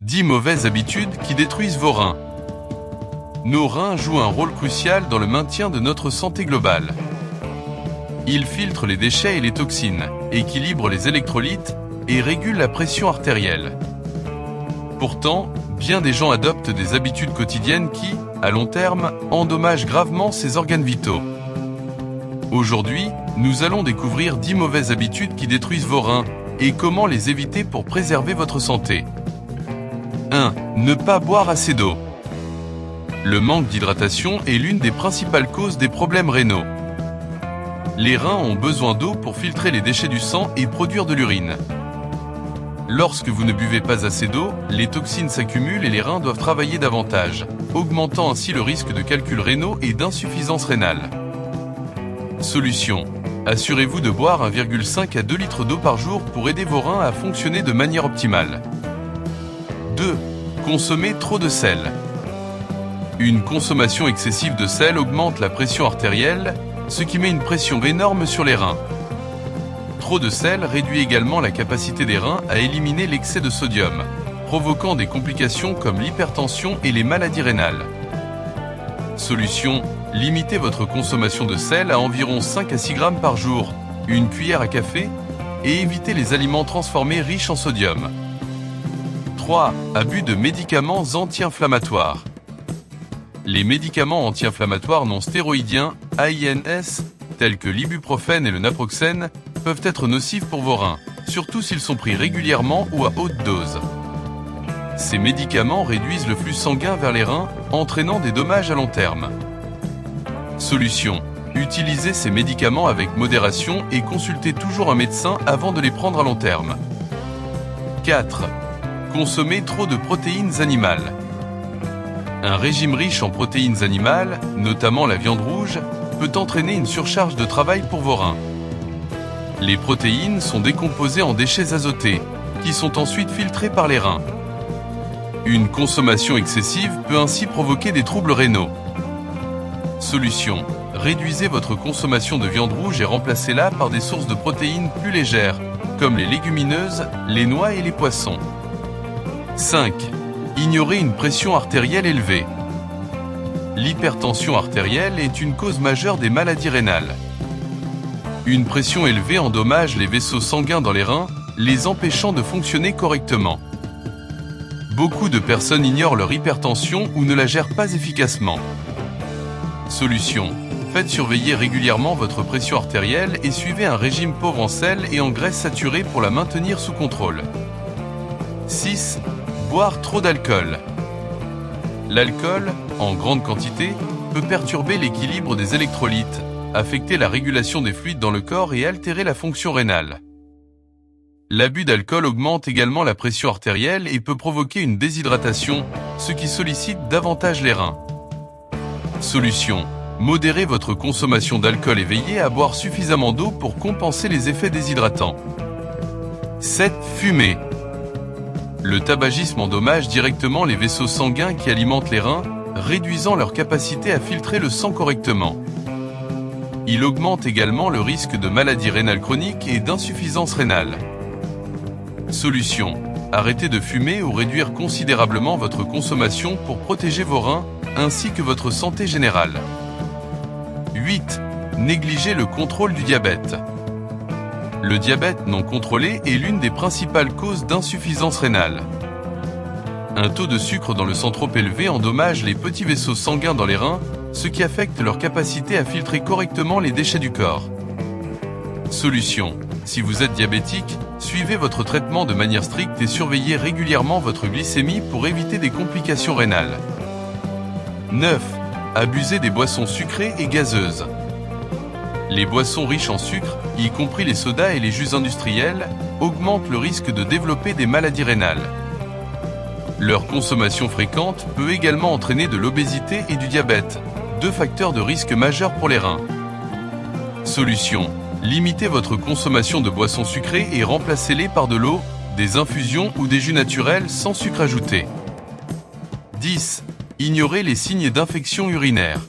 10 mauvaises habitudes qui détruisent vos reins. Nos reins jouent un rôle crucial dans le maintien de notre santé globale. Ils filtrent les déchets et les toxines, équilibrent les électrolytes et régulent la pression artérielle. Pourtant, bien des gens adoptent des habitudes quotidiennes qui, à long terme, endommagent gravement ces organes vitaux. Aujourd'hui, nous allons découvrir 10 mauvaises habitudes qui détruisent vos reins et comment les éviter pour préserver votre santé. 1. Ne pas boire assez d'eau. Le manque d'hydratation est l'une des principales causes des problèmes rénaux. Les reins ont besoin d'eau pour filtrer les déchets du sang et produire de l'urine. Lorsque vous ne buvez pas assez d'eau, les toxines s'accumulent et les reins doivent travailler davantage, augmentant ainsi le risque de calculs rénaux et d'insuffisance rénale. Solution. Assurez-vous de boire 1,5 à 2 litres d'eau par jour pour aider vos reins à fonctionner de manière optimale. 2. Consommer trop de sel. Une consommation excessive de sel augmente la pression artérielle, ce qui met une pression énorme sur les reins. Trop de sel réduit également la capacité des reins à éliminer l'excès de sodium, provoquant des complications comme l'hypertension et les maladies rénales. Solution. Limitez votre consommation de sel à environ 5 à 6 grammes par jour, une cuillère à café, et évitez les aliments transformés riches en sodium. 3. Abus de médicaments anti-inflammatoires. Les médicaments anti-inflammatoires non stéroïdiens, AINS, tels que l'ibuprofène et le naproxène, peuvent être nocifs pour vos reins, surtout s'ils sont pris régulièrement ou à haute dose. Ces médicaments réduisent le flux sanguin vers les reins, entraînant des dommages à long terme. Solution. Utilisez ces médicaments avec modération et consultez toujours un médecin avant de les prendre à long terme. 4. Consommer trop de protéines animales. Un régime riche en protéines animales, notamment la viande rouge, peut entraîner une surcharge de travail pour vos reins. Les protéines sont décomposées en déchets azotés, qui sont ensuite filtrés par les reins. Une consommation excessive peut ainsi provoquer des troubles rénaux. Solution. Réduisez votre consommation de viande rouge et remplacez-la par des sources de protéines plus légères, comme les légumineuses, les noix et les poissons. 5. Ignorez une pression artérielle élevée. L'hypertension artérielle est une cause majeure des maladies rénales. Une pression élevée endommage les vaisseaux sanguins dans les reins, les empêchant de fonctionner correctement. Beaucoup de personnes ignorent leur hypertension ou ne la gèrent pas efficacement. Solution. Faites surveiller régulièrement votre pression artérielle et suivez un régime pauvre en sel et en graisses saturées pour la maintenir sous contrôle. 6. Boire trop d'alcool. L'alcool, en grande quantité, peut perturber l'équilibre des électrolytes, affecter la régulation des fluides dans le corps et altérer la fonction rénale. L'abus d'alcool augmente également la pression artérielle et peut provoquer une déshydratation, ce qui sollicite davantage les reins. Solution. Modérez votre consommation d'alcool et veillez à boire suffisamment d'eau pour compenser les effets déshydratants. 7. Fumer. Le tabagisme endommage directement les vaisseaux sanguins qui alimentent les reins, réduisant leur capacité à filtrer le sang correctement. Il augmente également le risque de maladies rénales chroniques et d'insuffisance rénale. Solution. Arrêtez de fumer ou réduire considérablement votre consommation pour protéger vos reins ainsi que votre santé générale. 8. Négligez le contrôle du diabète. Le diabète non contrôlé est l'une des principales causes d'insuffisance rénale. Un taux de sucre dans le sang trop élevé endommage les petits vaisseaux sanguins dans les reins, ce qui affecte leur capacité à filtrer correctement les déchets du corps. Solution. Si vous êtes diabétique, suivez votre traitement de manière stricte et surveillez régulièrement votre glycémie pour éviter des complications rénales. 9. Abusez des boissons sucrées et gazeuses. Les boissons riches en sucre, y compris les sodas et les jus industriels, augmentent le risque de développer des maladies rénales. Leur consommation fréquente peut également entraîner de l'obésité et du diabète, deux facteurs de risque majeurs pour les reins. Solution. Limitez votre consommation de boissons sucrées et remplacez-les par de l'eau, des infusions ou des jus naturels sans sucre ajouté. 10. Ignorez les signes d'infection urinaire.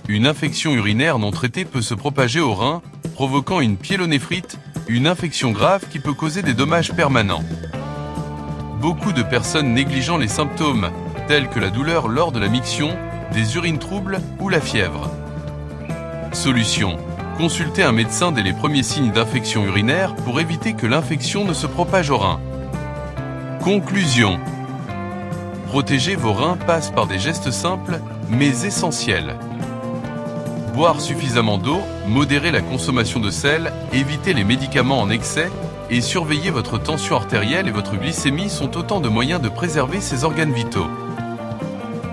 Une infection urinaire non traitée peut se propager aux reins, provoquant une pyélonéphrite, une infection grave qui peut causer des dommages permanents. Beaucoup de personnes négligeant les symptômes, tels que la douleur lors de la miction, des urines troubles ou la fièvre. Solution. Consultez un médecin dès les premiers signes d'infection urinaire pour éviter que l'infection ne se propage aux reins. Conclusion. Protéger vos reins passe par des gestes simples, mais essentiels. Boire suffisamment d'eau, modérer la consommation de sel, éviter les médicaments en excès et surveiller votre tension artérielle et votre glycémie sont autant de moyens de préserver ces organes vitaux.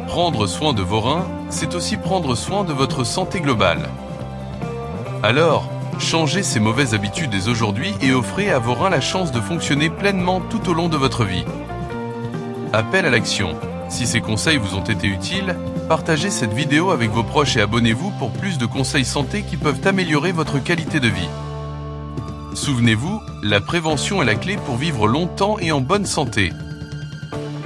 Prendre soin de vos reins, c'est aussi prendre soin de votre santé globale. Alors, changez ces mauvaises habitudes dès aujourd'hui et offrez à vos reins la chance de fonctionner pleinement tout au long de votre vie. Appel à l'action. Si ces conseils vous ont été utiles, partagez cette vidéo avec vos proches et abonnez-vous pour plus de conseils santé qui peuvent améliorer votre qualité de vie. Souvenez-vous, la prévention est la clé pour vivre longtemps et en bonne santé.